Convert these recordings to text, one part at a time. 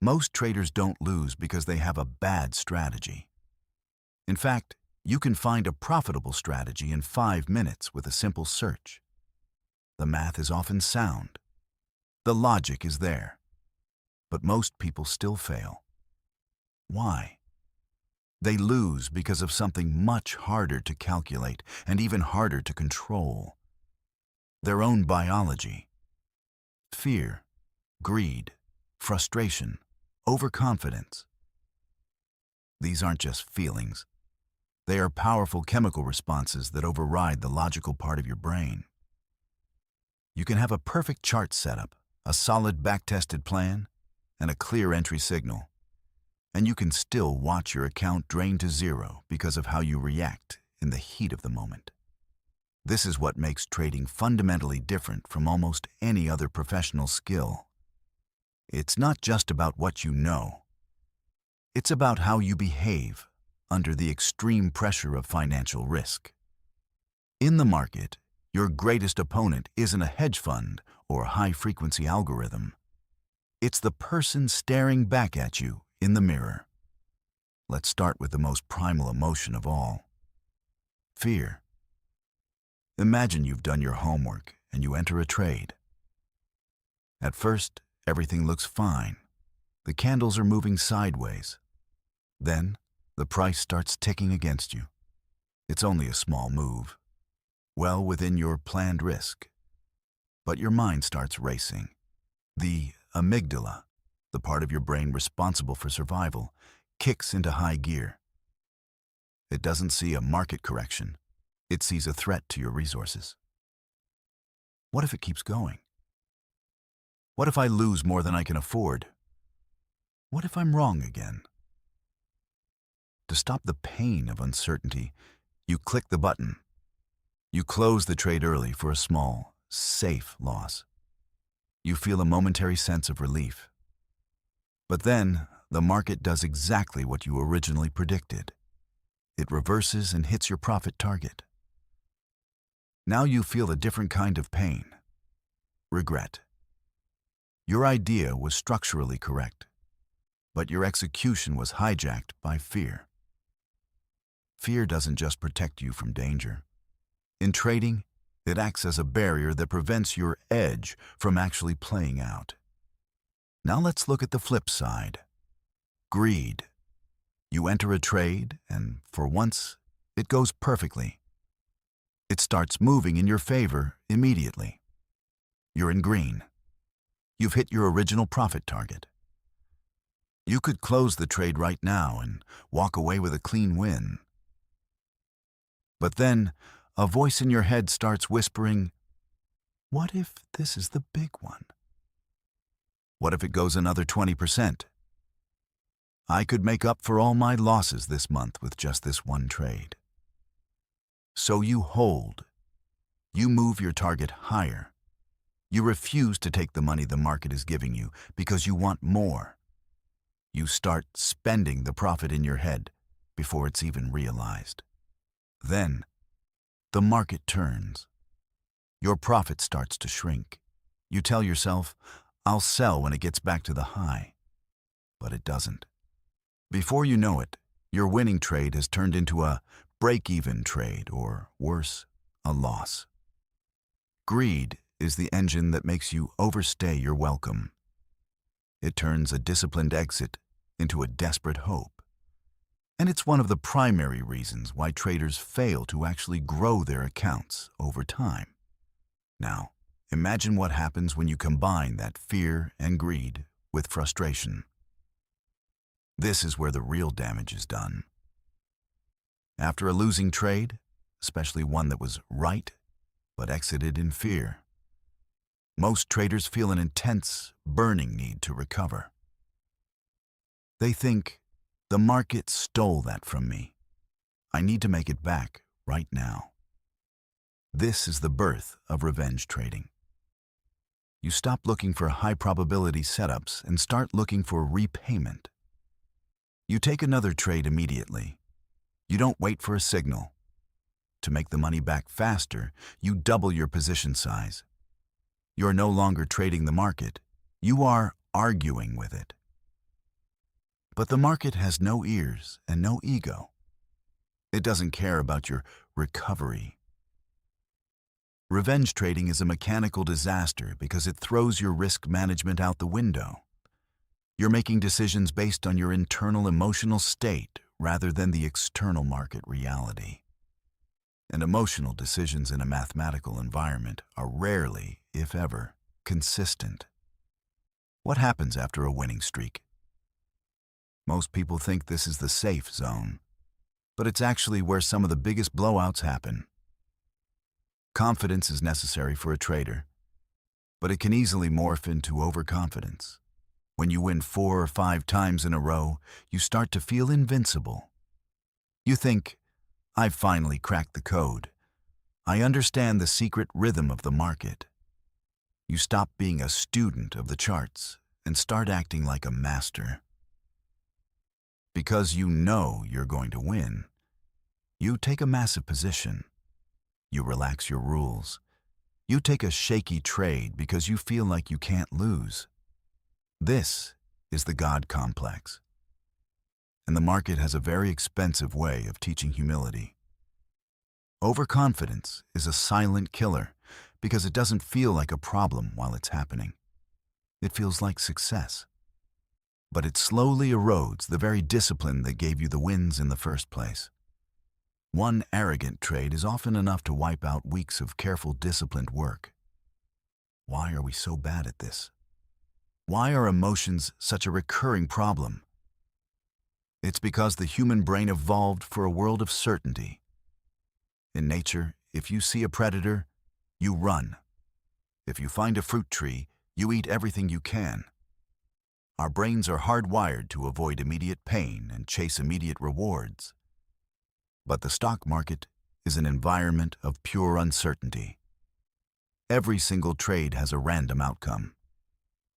Most traders don't lose because they have a bad strategy. In fact, you can find a profitable strategy in 5 minutes with a simple search. The math is often sound. The logic is there. But most people still fail. Why? They lose because of something much harder to calculate and even harder to control. Their own biology. Fear, greed, frustration, overconfidence. These aren't just feelings. They are powerful chemical responses that override the logical part of your brain. You can have a perfect chart setup, a solid back-tested plan, and a clear entry signal. And you can still watch your account drain to zero because of how you react in the heat of the moment. This is what makes trading fundamentally different from almost any other professional skill. It's not just about what you know. It's about how you behave under the extreme pressure of financial risk. In the market, your greatest opponent isn't a hedge fund or a high-frequency algorithm. It's the person staring back at you in the mirror. Let's start with the most primal emotion of all. Fear. Imagine you've done your homework and you enter a trade. At first, everything looks fine. The candles are moving sideways. Then, the price starts ticking against you. It's only a small move, well within your planned risk. But your mind starts racing. The amygdala, the part of your brain responsible for survival, kicks into high gear. It doesn't see a market correction. It sees a threat to your resources. What if it keeps going? What if I lose more than I can afford? What if I'm wrong again? To stop the pain of uncertainty, you click the button. You close the trade early for a small, safe loss. You feel a momentary sense of relief. But then, the market does exactly what you originally predicted. It reverses and hits your profit target. Now you feel a different kind of pain. Regret. Your idea was structurally correct, but your execution was hijacked by fear. Fear doesn't just protect you from danger. In trading, it acts as a barrier that prevents your edge from actually playing out. Now let's look at the flip side. Greed. You enter a trade, and for once, it goes perfectly. It starts moving in your favor immediately. You're in green. You've hit your original profit target. You could close the trade right now and walk away with a clean win. But then, a voice in your head starts whispering, what if this is the big one? What if it goes another 20%? I could make up for all my losses this month with just this one trade. So you hold. You move your target higher. You refuse to take the money the market is giving you because you want more. You start spending the profit in your head before it's even realized. Then, the market turns. Your profit starts to shrink. You tell yourself, I'll sell when it gets back to the high. But it doesn't. Before you know it, your winning trade has turned into a break-even trade, or worse, a loss. Greed is the engine that makes you overstay your welcome. It turns a disciplined exit into a desperate hope. And it's one of the primary reasons why traders fail to actually grow their accounts over time. Now, imagine what happens when you combine that fear and greed with frustration. This is where the real damage is done. After a losing trade, especially one that was right but exited in fear, most traders feel an intense, burning need to recover. They think, the market stole that from me. I need to make it back right now. This is the birth of revenge trading. You stop looking for high-probability setups and start looking for repayment. You take another trade immediately. You don't wait for a signal. To make the money back faster, you double your position size. You're no longer trading the market. You are arguing with it. But the market has no ears and no ego. It doesn't care about your recovery. Revenge trading is a mechanical disaster because it throws your risk management out the window. You're making decisions based on your internal emotional state rather than the external market reality. And emotional decisions in a mathematical environment are rarely, if ever, consistent. What happens after a winning streak? Most people think this is the safe zone, but it's actually where some of the biggest blowouts happen. Confidence is necessary for a trader, but it can easily morph into overconfidence. When you win 4 or 5 times in a row, you start to feel invincible. You think, "I've finally cracked the code. I understand the secret rhythm of the market." You stop being a student of the charts and start acting like a master. Because you know you're going to win, you take a massive position. You relax your rules. You take a shaky trade because you feel like you can't lose. This is the God complex. And the market has a very expensive way of teaching humility. Overconfidence is a silent killer because it doesn't feel like a problem while it's happening. It feels like success. But it slowly erodes the very discipline that gave you the wins in the first place. One arrogant trade is often enough to wipe out weeks of careful, disciplined work. Why are we so bad at this? Why are emotions such a recurring problem? It's because the human brain evolved for a world of certainty. In nature, if you see a predator, you run. If you find a fruit tree, you eat everything you can. Our brains are hardwired to avoid immediate pain and chase immediate rewards. But the stock market is an environment of pure uncertainty. Every single trade has a random outcome.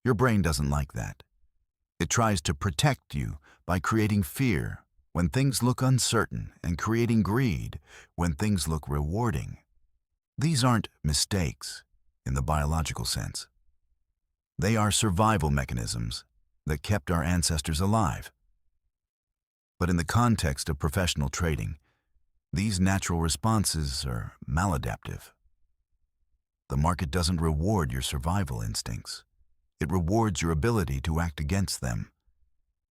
Your brain doesn't like that. It tries to protect you by creating fear when things look uncertain and creating greed when things look rewarding. These aren't mistakes in the biological sense. They are survival mechanisms that kept our ancestors alive. But in the context of professional trading, these natural responses are maladaptive. The market doesn't reward your survival instincts. It rewards your ability to act against them.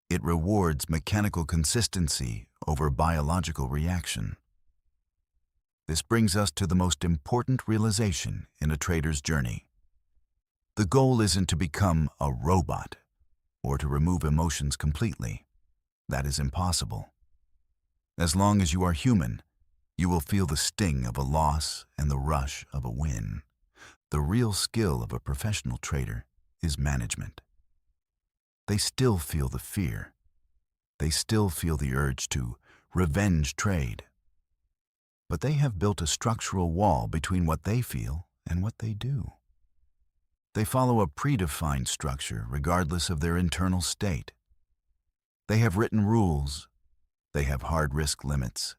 It rewards mechanical consistency over biological reaction. This brings us to the most important realization in a trader's journey. The goal isn't to become a robot or to remove emotions completely. That is impossible. As long as you are human, you will feel the sting of a loss and the rush of a win. The real skill of a professional trader is management. They still feel the fear. They still feel the urge to revenge trade. But they have built a structural wall between what they feel and what they do. They follow a predefined structure regardless of their internal state. They have written rules. They have hard risk limits.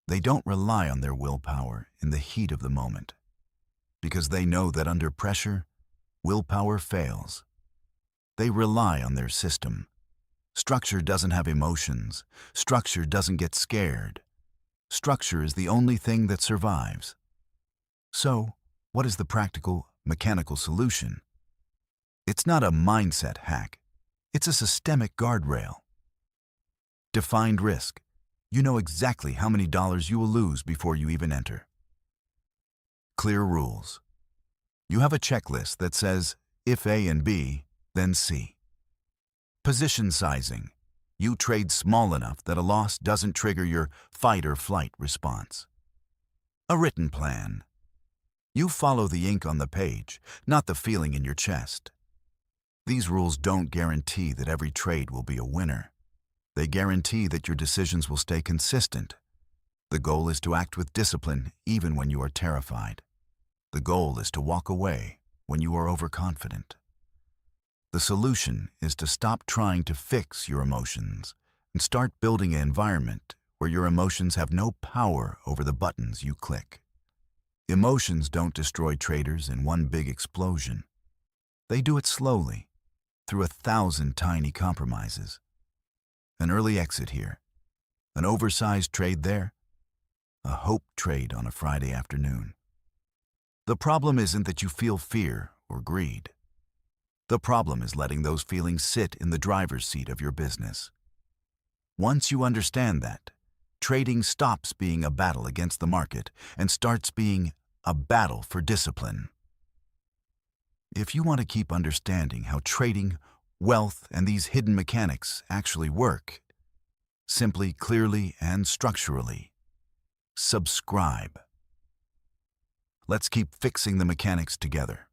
They don't rely on their willpower in the heat of the moment, because they know that under pressure, willpower fails. They rely on their system. Structure doesn't have emotions. Structure doesn't get scared. Structure is the only thing that survives. So, what is the practical, mechanical solution? It's not a mindset hack. It's a systemic guardrail. Defined risk. You know exactly how many dollars you will lose before you even enter. Clear rules. You have a checklist that says, if A and B, then C. Position sizing. You trade small enough that a loss doesn't trigger your fight or flight response. A written plan. You follow the ink on the page, not the feeling in your chest. These rules don't guarantee that every trade will be a winner. They guarantee that your decisions will stay consistent. The goal is to act with discipline even when you are terrified. The goal is to walk away when you are overconfident. The solution is to stop trying to fix your emotions and start building an environment where your emotions have no power over the buttons you click. Emotions don't destroy traders in one big explosion. They do it slowly, through 1,000 tiny compromises. An early exit here, an oversized trade there, a hope trade on a Friday afternoon. The problem isn't that you feel fear or greed. The problem is letting those feelings sit in the driver's seat of your business. Once you understand that, trading stops being a battle against the market and starts being a battle for discipline. If you want to keep understanding how trading, wealth, and these hidden mechanics actually work, simply, clearly, and structurally, subscribe. Let's keep fixing the mechanics together.